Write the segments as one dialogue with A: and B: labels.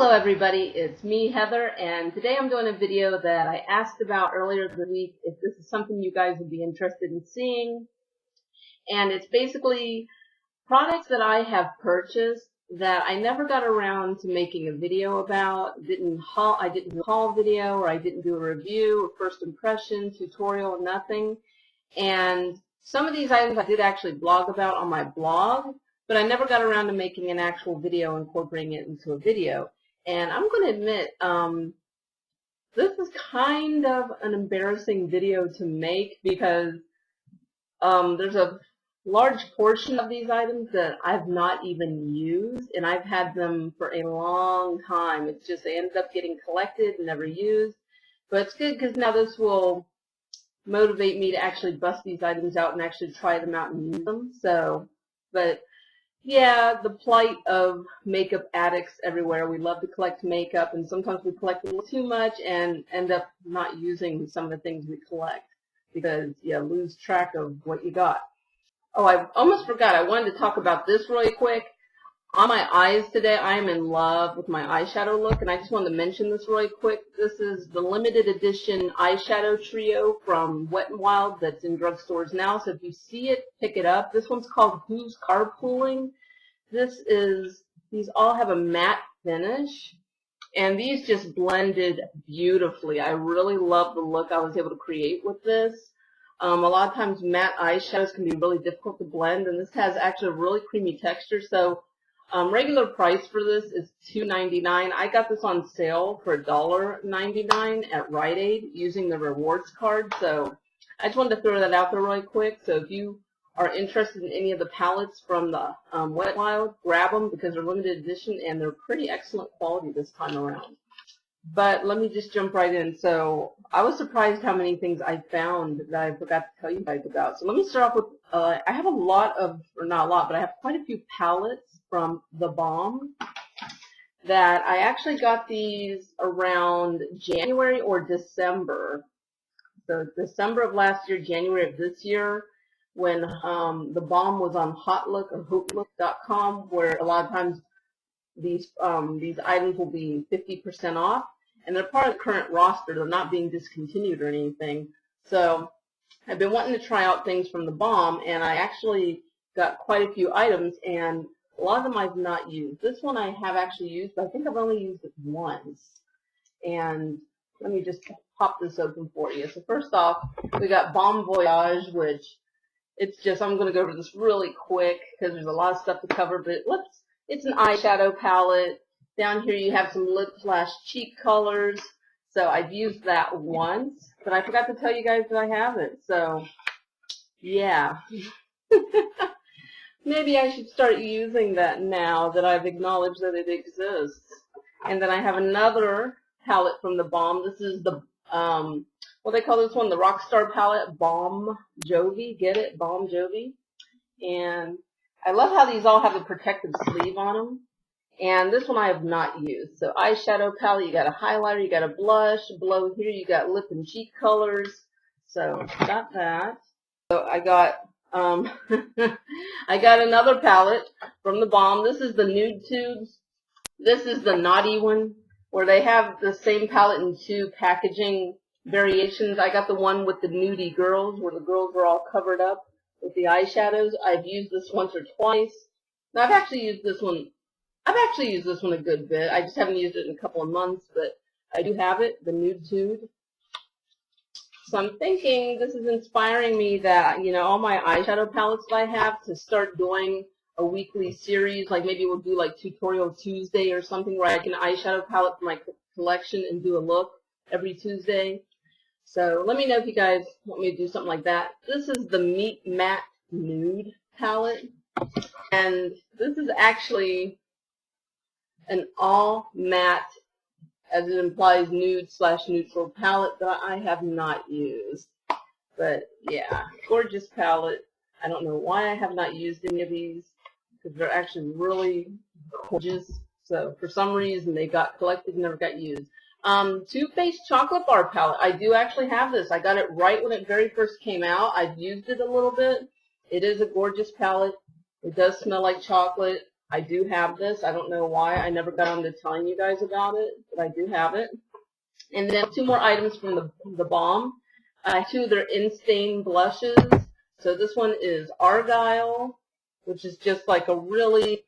A: Hello everybody, it's me, Heather, and today I'm doing a video that I asked about earlier this week if this is something you guys would be interested in seeing. And it's basically products that I have purchased that I never got around to making a video about. I didn't do a haul video, or I didn't do a review, or first impression, tutorial, nothing. And some of these items I did actually blog about on my blog, but I never got around to making an actual video, incorporating it into a video. And I'm going to admit, this is kind of an embarrassing video to make because there's a large portion of these items that I've not even used, and I've had them for a long time. It's just they ended up getting collected and never used. But it's good because now this will motivate me to actually bust these items out and actually try them out and use them. So, but yeah, the plight of makeup addicts everywhere. We love to collect makeup, and sometimes we collect a little too much and end up not using some of the things we collect because you lose track of what you got. Oh, I almost forgot. I wanted to talk about this really quick. On my eyes today, I am in love with my eyeshadow look, and I just wanted to mention this really quick. This is the limited edition eyeshadow trio from Wet n Wild that's in drugstores now. So if you see it, pick it up. This one's called Who's Carpooling. These all have a matte finish, and these just blended beautifully. I really love the look I was able to create with this. A lot of times matte eyeshadows can be really difficult to blend, and this has actually a really creamy texture. So regular price for this is $2.99. I got this on sale for $1.99 at Rite Aid using the rewards card. So I just wanted to throw that out there really quick. So if you are interested in any of the palettes from the Wet n Wild, grab them because they're limited edition and they're pretty excellent quality this time around. But let me just jump right in. So I was surprised how many things I found that I forgot to tell you guys about. So let me start off with, I have a lot of, or not a lot, but I have quite a few palettes from the Balm that I actually got these around January or December. So December of last year, January of this year, when the Balm was on Hotlook or Hootlook.com, where a lot of times these items will be 50% off, and they're part of the current roster. They're not being discontinued or anything. So I've been wanting to try out things from the Balm, and I actually got quite a few items, and a lot of them I've not used. This one I have actually used, but I think I've only used it once. And let me just pop this open for you. So first off, we got Balm Voyage, which it's just, I'm going to go over this really quick because there's a lot of stuff to cover, but it's an eyeshadow palette. Down here you have some lip/cheek colors. So I've used that once, but I forgot to tell you guys that I have it. So yeah. Maybe I should start using that now that I've acknowledged that it exists. And then I have another palette from the Balm. This is the, what they call this one, the Rockstar palette, BalmJovie. Get it? BalmJovie. And I love how these all have a protective sleeve on them. And this one I have not used. So eyeshadow palette, you got a highlighter, you got a blush. Below here you got lip and cheek colors. So got that. So I got I got another palette from the Balm. This is the Nude tubes. This is the naughty one, where they have the same palette in two packaging variations. I got the one with the nudie girls, where the girls are all covered up with the eyeshadows. I've used this once or twice. Now I've actually used this one a good bit. I just haven't used it in a couple of months, but I do have it, the Nude Tude. So I'm thinking this is inspiring me that, you know, all my eyeshadow palettes that I have, to start doing a weekly series, like maybe we'll do like Tutorial Tuesday or something, where I can eyeshadow palette for my collection and do a look every Tuesday. So let me know if you guys want me to do something like that. This is the Meet Matte Nude palette, and this is actually an all matte, as it implies, nude/neutral palette that I have not used. But yeah, gorgeous palette. I don't know why I have not used any of these, because they're actually really gorgeous. So for some reason they got collected and never got used. Too Faced Chocolate Bar palette. I do actually have this. I got it right when it very first came out. I've used it a little bit. It is a gorgeous palette. It does smell like chocolate. I do have this. I don't know why. I never got on to telling you guys about it, but I do have it. And then 2 more items from the Balm. 2 of their Instain blushes. So this one is Argyle, which is just like a really,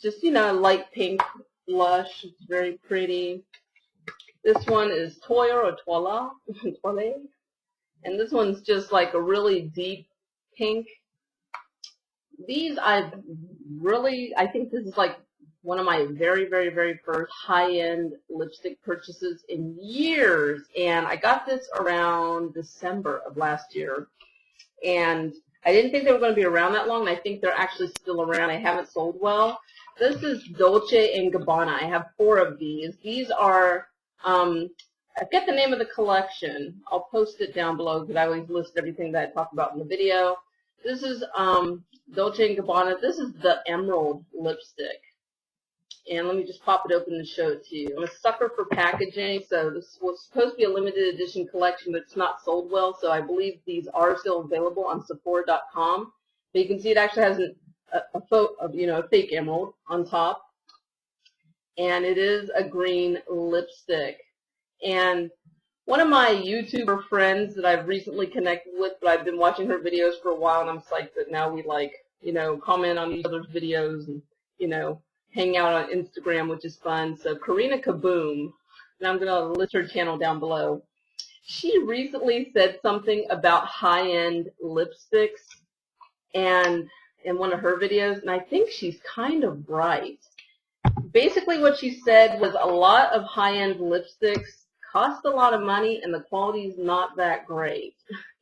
A: just, you know, light pink blush. It's very pretty. This one is Toile or Toile. Toile. And this one's just like a really deep pink. These I think this is like one of my very, very, very first high-end lipstick purchases in years. And I got this around December of last year. And I didn't think they were going to be around that long, and I think they're actually still around. I haven't sold well. This is Dolce and Gabbana. I have 4 of these. These are, I forget the name of the collection. I'll post it down below because I always list everything that I talk about in the video. This is Dolce and Gabbana. This is the Emerald lipstick. And let me just pop it open and show it to you. I'm a sucker for packaging, so this was supposed to be a limited edition collection, but it's not sold well, so I believe these are still available on Sephora.com. But you can see it actually has a photo of, you know, a fake emerald on top. And it is a green lipstick. And one of my YouTuber friends that I've recently connected with, but I've been watching her videos for a while, and I'm psyched that now we, like, you know, comment on each other's videos and, you know, hang out on Instagram, which is fun. So Karina Kaboom, and I'm going to list her channel down below. She recently said something about high-end lipsticks and in one of her videos, and I think she's kind of right. Basically what she said was a lot of high-end lipsticks cost a lot of money and the quality is not that great.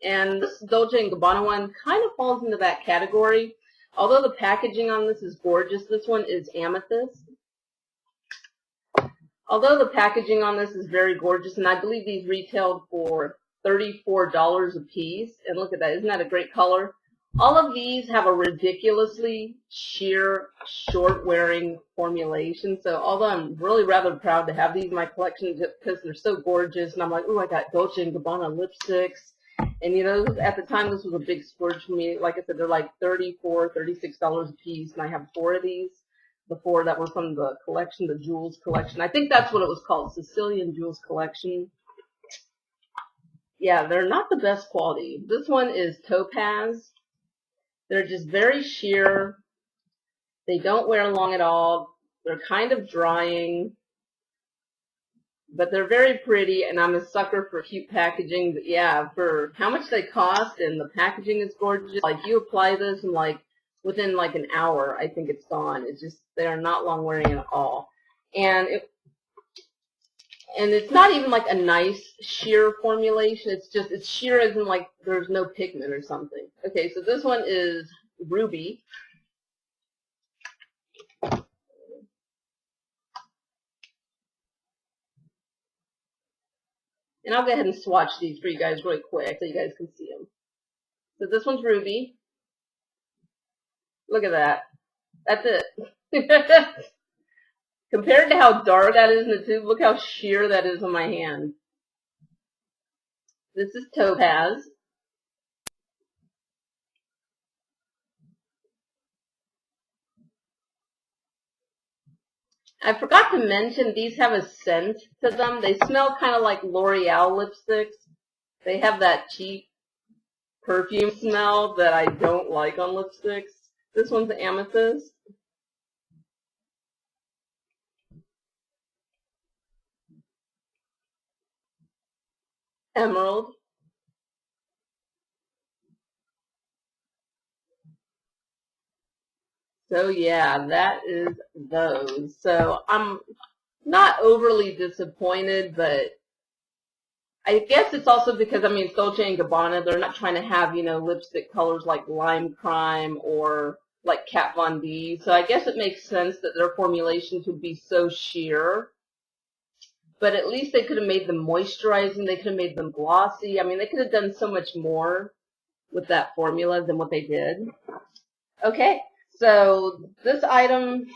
A: And this Dolce & Gabbana one kind of falls into that category. Although the packaging on this is gorgeous, this one is amethyst. Although the packaging on this is very gorgeous, and I believe these retailed for $34 a piece. And look at that, isn't that a great color? All of these have a ridiculously sheer, short-wearing formulation. So although I'm really rather proud to have these in my collection just because they're so gorgeous, and I'm like, oh, I got Dolce & Gabbana lipsticks. And, you know, at the time, this was a big splurge for me. Like I said, they're like $34, $36 a piece, and I have 4 of these. The 4 that were from the collection, the Jewels collection. I think that's what it was called, Sicilian Jewels collection. Yeah, they're not the best quality. This one is Topaz. They're just very sheer. They don't wear long at all. They're kind of drying. But they're very pretty, and I'm a sucker for cute packaging. But yeah, for how much they cost, and the packaging is gorgeous. Like, you apply this, and like within like an hour, I think it's gone. It's just, they are not long wearing at all. And it's not even like a nice sheer formulation. It's just, it's sheer as in like there's no pigment or something. Okay, so this one is Ruby. And I'll go ahead and swatch these for you guys really quick so you guys can see them. So this one's Ruby. Look at that. That's it. Compared to how dark that is in the tube, look how sheer that is on my hand. This is Topaz. I forgot to mention, these have a scent to them. They smell kind of like L'Oreal lipsticks. They have that cheap perfume smell that I don't like on lipsticks. This one's Amethyst. Emerald. So yeah, that is those. So I'm not overly disappointed, but I guess it's also because, I mean, it's Dolce & Gabbana. They're not trying to have, you know, lipstick colors like Lime Crime or like Kat Von D. So I guess it makes sense that their formulations would be so sheer. But at least they could have made them moisturizing. They could have made them glossy. I mean, they could have done so much more with that formula than what they did. Okay, so this item,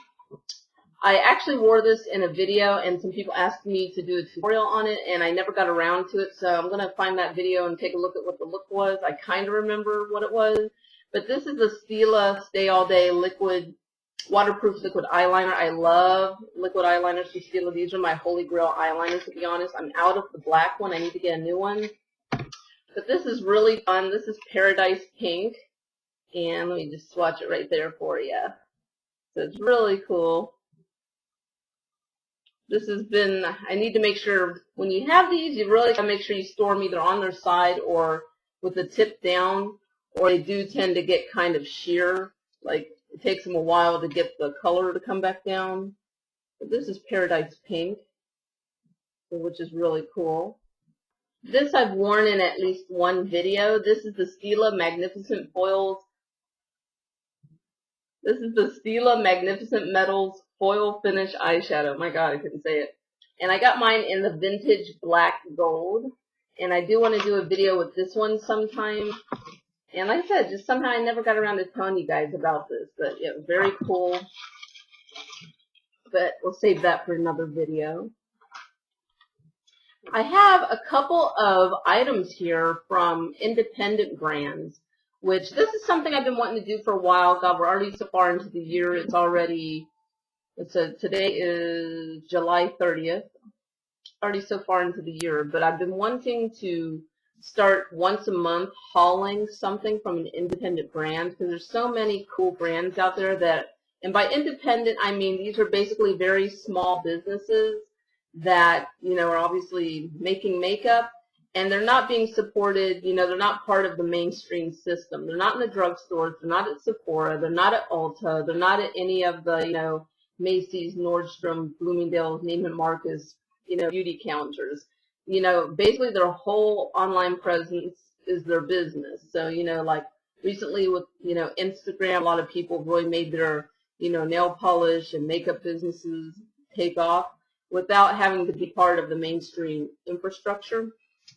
A: I actually wore this in a video, and some people asked me to do a tutorial on it, and I never got around to it, so I'm going to find that video and take a look at what the look was. I kind of remember what it was, but this is the Stila Stay All Day Liquid waterproof liquid eyeliner. I love liquid eyeliners from Stila. These are my holy grail eyeliners, to be honest. I'm out of the black one. I need to get a new one. But this is really fun. This is Paradise Pink. And let me just swatch it right there for you. So it's really cool. This has been, I need to make sure, when you have these, you really got to make sure you store them either on their side or with the tip down, or they do tend to get kind of sheer. Like, it takes them a while to get the color to come back down. But this is Paradise Pink, which is really cool. This I've worn in at least one video. This is the Stila Magnificent Foils. This is the Stila Magnificent Metals Foil Finish Eyeshadow. My God, I couldn't say it. And I got mine in the vintage black gold. And I do want to do a video with this one sometime. And like I said, just somehow I never got around to telling you guys about this. But yeah, very cool. But we'll save that for another video. I have a couple of items here from independent brands, which this is something I've been wanting to do for a while. God, we're already so far into the year. It's already, today is July 30th. Already so far into the year, but I've been wanting to start once a month hauling something from an independent brand, because there's so many cool brands out there that, and by independent I mean these are basically very small businesses that, you know, are obviously making makeup, and they're not being supported, you know, they're not part of the mainstream system. They're not in the drugstores, they're not at Sephora, they're not at Ulta, they're not at any of the, you know, Macy's, Nordstrom, Bloomingdale's, Neiman Marcus, you know, beauty counters. You know, basically their whole online presence is their business. So, you know, like recently with, you know, Instagram, a lot of people really made their, you know, nail polish and makeup businesses take off without having to be part of the mainstream infrastructure.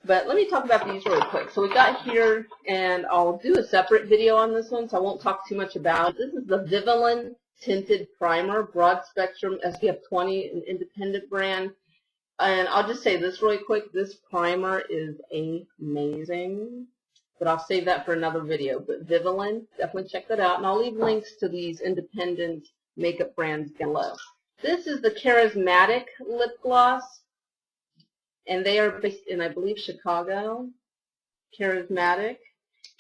A: But let me talk about these really quick. So we got here, and I'll do a separate video on this one, so I won't talk too much about it. This is the Revlon Tinted Primer, Broad Spectrum SPF 20, an independent brand. And I'll just say this really quick. This primer is amazing, but I'll save that for another video. But Revlon, definitely check that out. And I'll leave links to these independent makeup brands below. This is the Charismatic Lip Gloss, and they are based in, I believe, Chicago. Charismatic.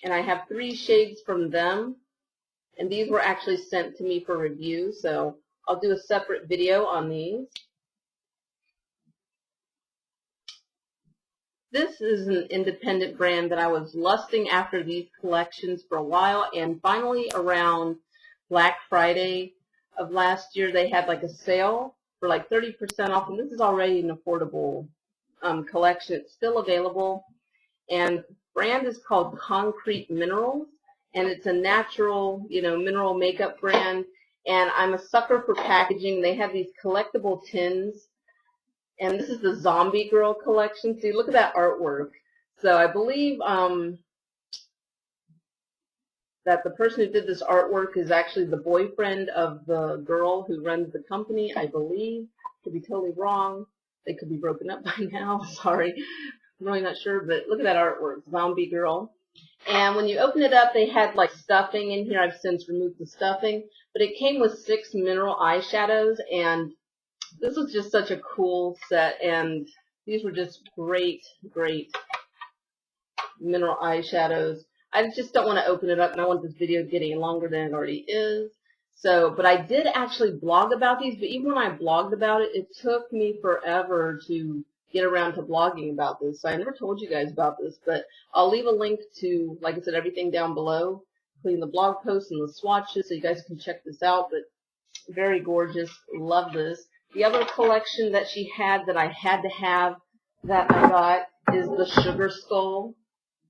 A: And I have 3 shades from them. And these were actually sent to me for review, so I'll do a separate video on these. This is an independent brand that I was lusting after these collections for a while, and finally around Black Friday of last year they had like a sale for like 30% off, and this is already an affordable collection. It's still available, and the brand is called Concrete Minerals, and it's a natural, you know, mineral makeup brand, and I'm a sucker for packaging. They have these collectible tins. And this is the Zombie Girl collection. See, look at that artwork. So I believe that the person who did this artwork is actually the boyfriend of the girl who runs the company, I believe. Could be totally wrong. They could be broken up by now. Sorry. I'm really not sure, but look at that artwork, Zombie Girl. And when you open it up, they had like stuffing in here. I've since removed the stuffing. But it came with 6 mineral eyeshadows, and this was just such a cool set, and these were just great, great mineral eyeshadows. I just don't want to open it up, and I want this video getting longer than it already is. So, but I did actually blog about these, but even when I blogged about it, it took me forever to get around to blogging about this. So I never told you guys about this, but I'll leave a link to, like I said, everything down below, including the blog posts and the swatches, so you guys can check this out. But very gorgeous. Love this. The other collection that she had that I had to have that I got is the Sugar Skull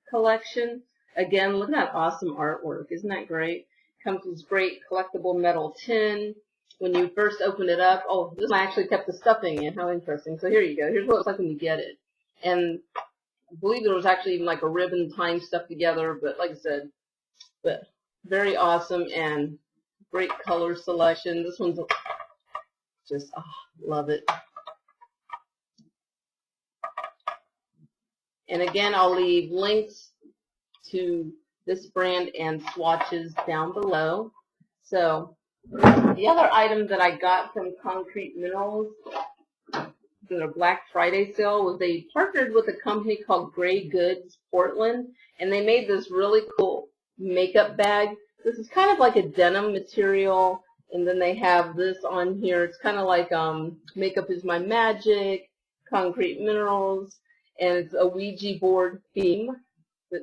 A: collection. Again, look at that awesome artwork. Isn't that great? Comes with this great collectible metal tin. When you first open it up, oh, this one actually kept the stuffing in. How interesting. So here you go. Here's what it looks like when you get it. And I believe there was actually even like a ribbon tying stuff together, but like I said, but very awesome and great color selection. This one's just, oh, love it. And again, I'll leave links to this brand and swatches down below. So The other item that I got from Concrete Minerals, the Black Friday sale, was they partnered with a company called Grey Goods Portland, and they made this really cool makeup bag. This is kind of like a denim material, and then they have this on here. It's kind of like Makeup is My Magic, Concrete Minerals, and it's a Ouija board theme.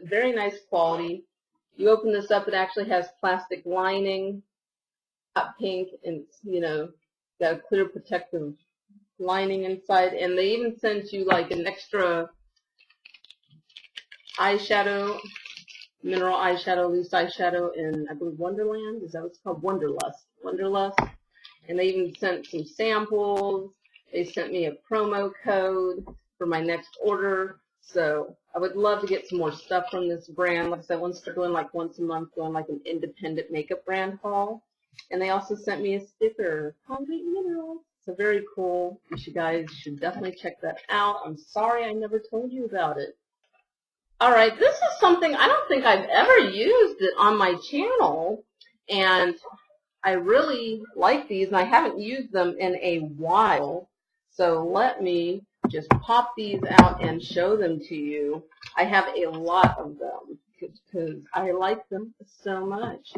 A: Very nice quality. You open this up, it actually has plastic lining, hot pink, and it's, you know, got a clear protective lining inside. And they even sent you like an extra eyeshadow, mineral eyeshadow, loose eyeshadow in, I believe, Wonderland. Is that what it's called? Wonderlust. And they even sent some samples. They sent me a promo code for my next order. So I would love to get some more stuff from this brand. Like I said, I want to start doing like once a month, doing like an independent makeup brand haul. And they also sent me a sticker, Concrete Minerals. So very cool. You guys should definitely check that out. I'm sorry I never told you about it. Alright, this is something I don't think I've ever used it on my channel. And I really like these, and I haven't used them in a while. So let me just pop these out and show them to you. I have a lot of them because I like them so much.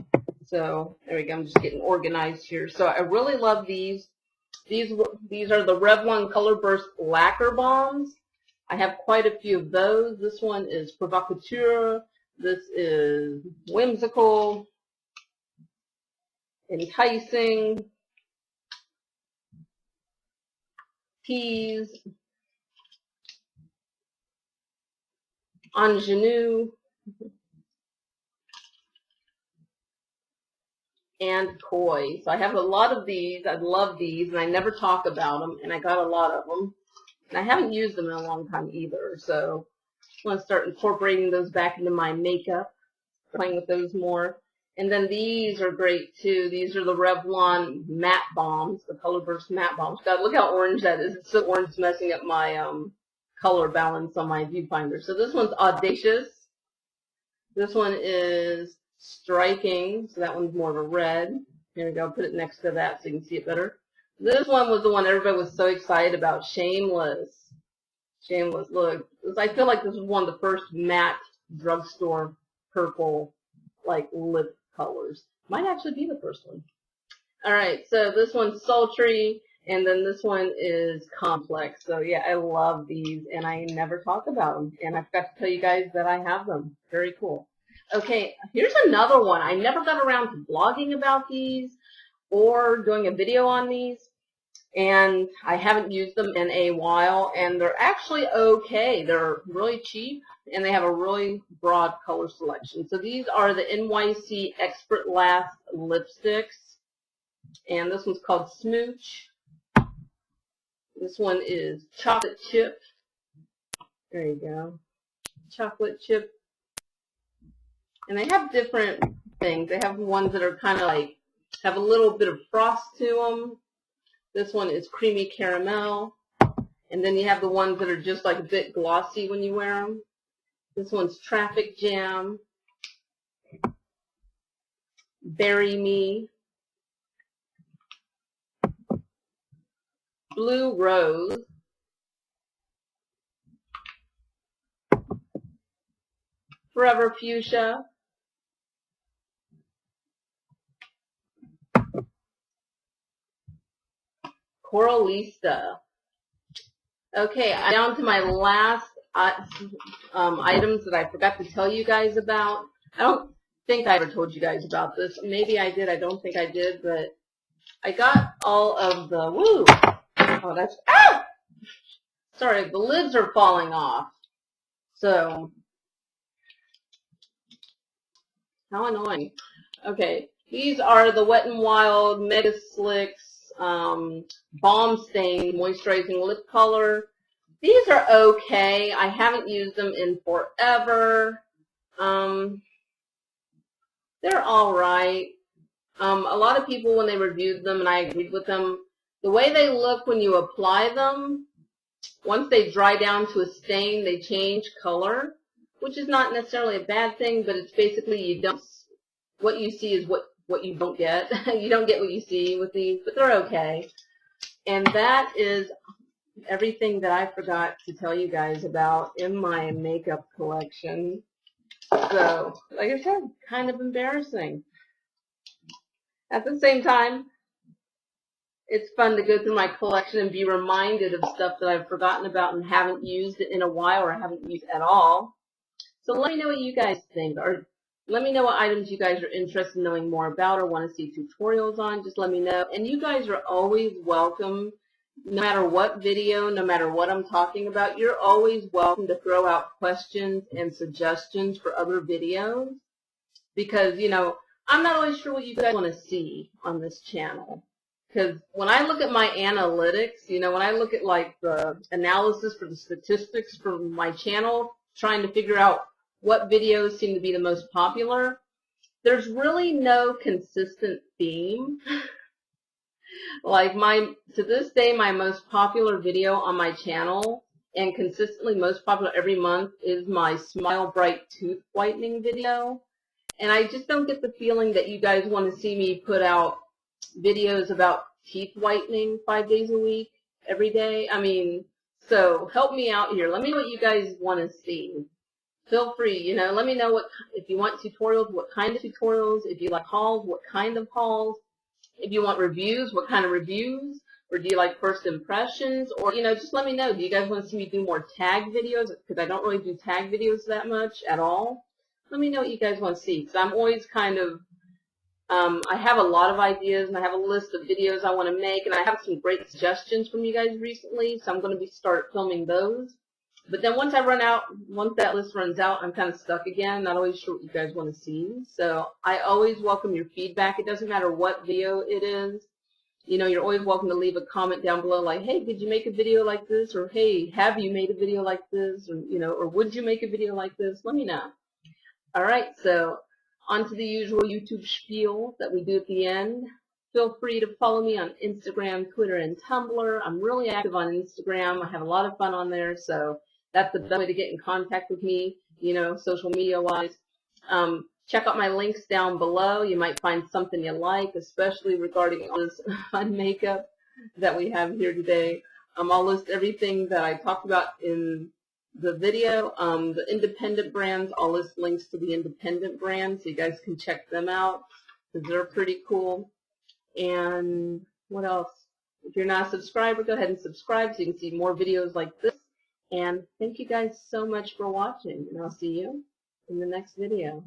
A: So there we go. I'm just getting organized here. So I really love these. These are the Revlon Colorburst Lacquer Balms. I have quite a few of those. This one is Provocateur. This is Whimsical, Enticing, Tease, Ingenue, and Koi. So I have a lot of these. I love these, and I never talk about them, and I got a lot of them. And I haven't used them in a long time either, so I want to start incorporating those back into my makeup, playing with those more. And then these are great too. These are the Revlon Matte Balms, the Colorburst Matte Balms. God, look how orange that is. It's so orange, it's messing up my color balance on my viewfinder. So this one's Audacious. This one is Striking. So that one's more of a red. Here we go. Put it next to that so you can see it better. This one was the one everybody was so excited about. Shameless. Shameless. Look, I feel like this was one of the first matte drugstore purple like lip colors. Might actually be the first one. Alright, so this one's Sultry, and then this one is Complex. So yeah, I love these, and I never talk about them. And I forgot to tell you guys that I have them. Very cool. Okay, here's another one. I never got around to blogging about these or doing a video on these, and I haven't used them in a while, and they're actually okay. They're really cheap, and they have a really broad color selection. So these are the NYC Expert Last lipsticks, and this one's called Smooch. This one is Chocolate Chip. There you go. Chocolate Chip. And they have different things. They have ones that are kind of like, have a little bit of frost to them. This one is Creamy Caramel. And then you have the ones that are just like a bit glossy when you wear them. This one's Traffic Jam. Bury Me. Blue Rose. Forever Fuchsia. Coralista. Okay, down to my last items that I forgot to tell you guys about. I don't think I ever told you guys about this. Maybe I did. I don't think I did, but I got all of the, woo! Oh, that's, ah! Sorry, the lids are falling off. So, how annoying. Okay, these are the Wet n Wild Megaslicks Balm Stain Moisturizing Lip Color. These are okay. I haven't used them in forever. They're alright. A lot of people, when they reviewed them, and I agreed with them, the way they look when you apply them, once they dry down to a stain, they change color, which is not necessarily a bad thing, but it's basically you don't, what you see is what what you don't get. You don't get what you see with these, but they're okay. And that is everything that I forgot to tell you guys about in my makeup collection. So, like I said, kind of embarrassing. At the same time, it's fun to go through my collection and be reminded of stuff that I've forgotten about and haven't used in a while or haven't used at all. So let me know what you guys think, or let me know what items you guys are interested in knowing more about or want to see tutorials on. Just let me know. And you guys are always welcome, no matter what video, no matter what I'm talking about, you're always welcome to throw out questions and suggestions for other videos. Because, you know, I'm not always sure what you guys want to see on this channel. Because when I look at my analytics, you know, when I look at like the analysis for the statistics for my channel, trying to figure out what videos seem to be the most popular, there's really no consistent theme. Like to this day, my most popular video on my channel, and consistently most popular every month, is my Smile Bright Tooth Whitening video. And I just don't get the feeling that you guys want to see me put out videos about teeth whitening 5 days a week, every day. I mean, so help me out here. Let me know what you guys want to see. Feel free, you know, let me know if you want tutorials, what kind of tutorials. If you like hauls, what kind of hauls. If you want reviews, what kind of reviews. Or do you like first impressions? Or, you know, just let me know. Do you guys want to see me do more tag videos? Because I don't really do tag videos that much at all. Let me know what you guys want to see. Because I'm always kind of, I have a lot of ideas, and I have a list of videos I want to make, and I have some great suggestions from you guys recently, so I'm going to start filming those. But then once that list runs out, I'm kind of stuck again, not always sure what you guys want to see. So I always welcome your feedback. It doesn't matter what video it is. You know, you're always welcome to leave a comment down below like, hey, did you make a video like this? Or, hey, have you made a video like this? Or, you know, or would you make a video like this? Let me know. All right, so on to the usual YouTube spiel that we do at the end. Feel free to follow me on Instagram, Twitter, and Tumblr. I'm really active on Instagram. I have a lot of fun on there, so that's the best way to get in contact with me, you know, social media-wise. Check out my links down below. You might find something you like, especially regarding all this fun makeup that we have here today. I'll list everything that I talked about in the video. The independent brands, I'll list links to the independent brands so you guys can check them out because they're pretty cool. And what else? If you're not a subscriber, go ahead and subscribe so you can see more videos like this. And thank you guys so much for watching, and I'll see you in the next video.